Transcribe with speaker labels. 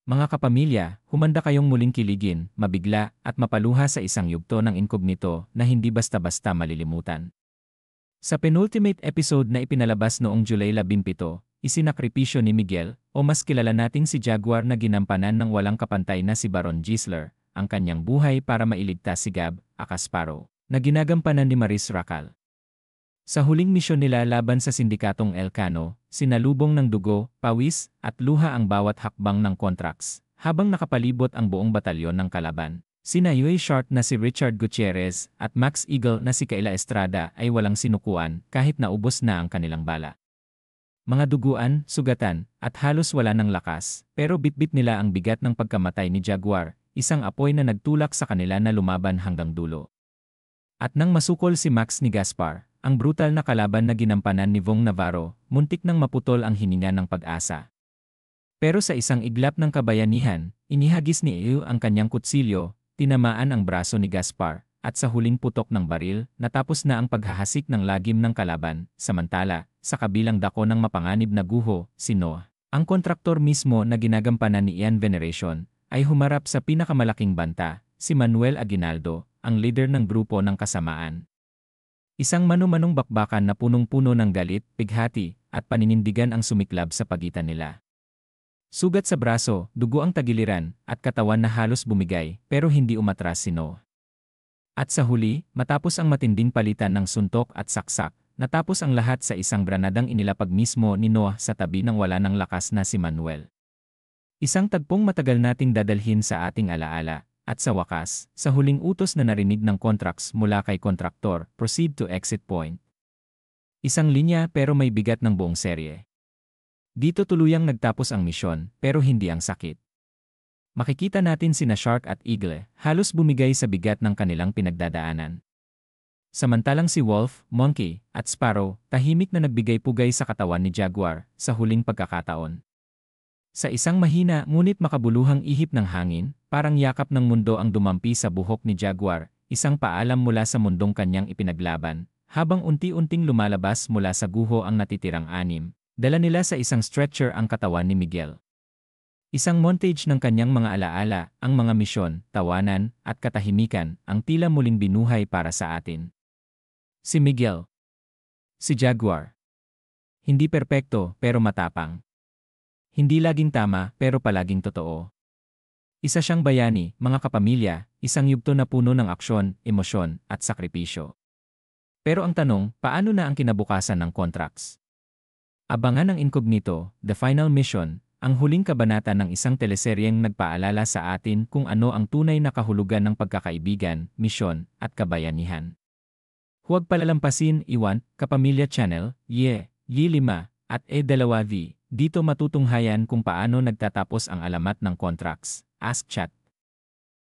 Speaker 1: Mga kapamilya, humanda kayong muling kiligin, mabigla, at mapaluha sa isang yugto ng inkognito na hindi basta-basta malilimutan. Sa penultimate episode na ipinalabas noong July 17, isinakripisyo ni Miguel, o mas kilala nating si Jaguar na ginampanan ng walang kapantay na si Baron Gisler, ang kanyang buhay para mailigtas si Gab, aka Sparrow, na ginagampanan ni Maris Racal. Sa huling misyon nila laban sa sindikatong Elcano, sinalubong ng dugo, pawis, at luha ang bawat hakbang ng contracts, habang nakapalibot ang buong batalyon ng kalaban. Sina Yue Short na si Richard Gutierrez at Max Eagle na si Kayla Estrada ay walang sinukuan kahit naubos na ang kanilang bala. Mga duguan, sugatan, at halos wala ng lakas, pero bitbit nila ang bigat ng pagkamatay ni Jaguar, isang apoy na nagtulak sa kanila na lumaban hanggang dulo. At nang masukol si Max ni Gaspar, ang brutal na kalaban na ginampanan ni Vong Navarro, muntik nang maputol ang hininga ng pag-asa. Pero sa isang iglap ng kabayanihan, inihagis ni Ew ang kanyang kutsilyo, tinamaan ang braso ni Gaspar, at sa huling putok ng baril, natapos na ang paghahasik ng lagim ng kalaban. Samantala, sa kabilang dako ng mapanganib na guho, si Noah, ang kontraktor mismo na ginagampanan ni Ian Veneration, ay humarap sa pinakamalaking banta, si Manuel Aguinaldo, ang leader ng grupo ng kasamaan. Isang manu-manong bakbakan na punong-puno ng galit, pighati, at paninindigan ang sumiklab sa pagitan nila. Sugat sa braso, dugo ang tagiliran, at katawan na halos bumigay, pero hindi umatras si Noah. At sa huli, matapos ang matinding palitan ng suntok at saksak, natapos ang lahat sa isang granadang inilapag mismo ni Noah sa tabi ng wala ng lakas na si Manuel. Isang tagpong matagal nating dadalhin sa ating alaala. At sa wakas, sa huling utos na narinig ng contracts mula kay kontraktor, proceed to exit point. Isang linya pero may bigat ng buong serye. Dito tuluyang nagtapos ang misyon, pero hindi ang sakit. Makikita natin sina Shark at Eagle, halos bumigay sa bigat ng kanilang pinagdadaanan. Samantalang si Wolf, Monkey, at Sparrow, tahimik na nagbigay-pugay sa katawan ni Jaguar, sa huling pagkakataon. Sa isang mahina ngunit makabuluhang ihip ng hangin, parang yakap ng mundo ang dumampi sa buhok ni Jaguar, isang paalam mula sa mundong kanyang ipinaglaban, habang unti-unting lumalabas mula sa guho ang natitirang anim. Dala nila sa isang stretcher ang katawan ni Miguel. Isang montage ng kanyang mga alaala, ang mga misyon, tawanan, at katahimikan, ang tila muling binuhay para sa atin. Si Miguel. Si Jaguar. Hindi perpekto, pero matapang. Hindi laging tama, pero palaging totoo. Isa siyang bayani, mga kapamilya, isang yugto na puno ng aksyon, emosyon, at sakripisyo. Pero ang tanong, paano na ang kinabukasan ng contracts? Abangan ang Incognito, The Final Mission, ang huling kabanata ng isang teleseryeng nagpaalala sa atin kung ano ang tunay na kahulugan ng pagkakaibigan, misyon, at kabayanihan. Huwag palalampasin, Iwan, Kapamilya Channel, Yi5, at E2V. Dito matutunghayan kung paano nagtatapos ang alamat ng contracts. Ask Chat.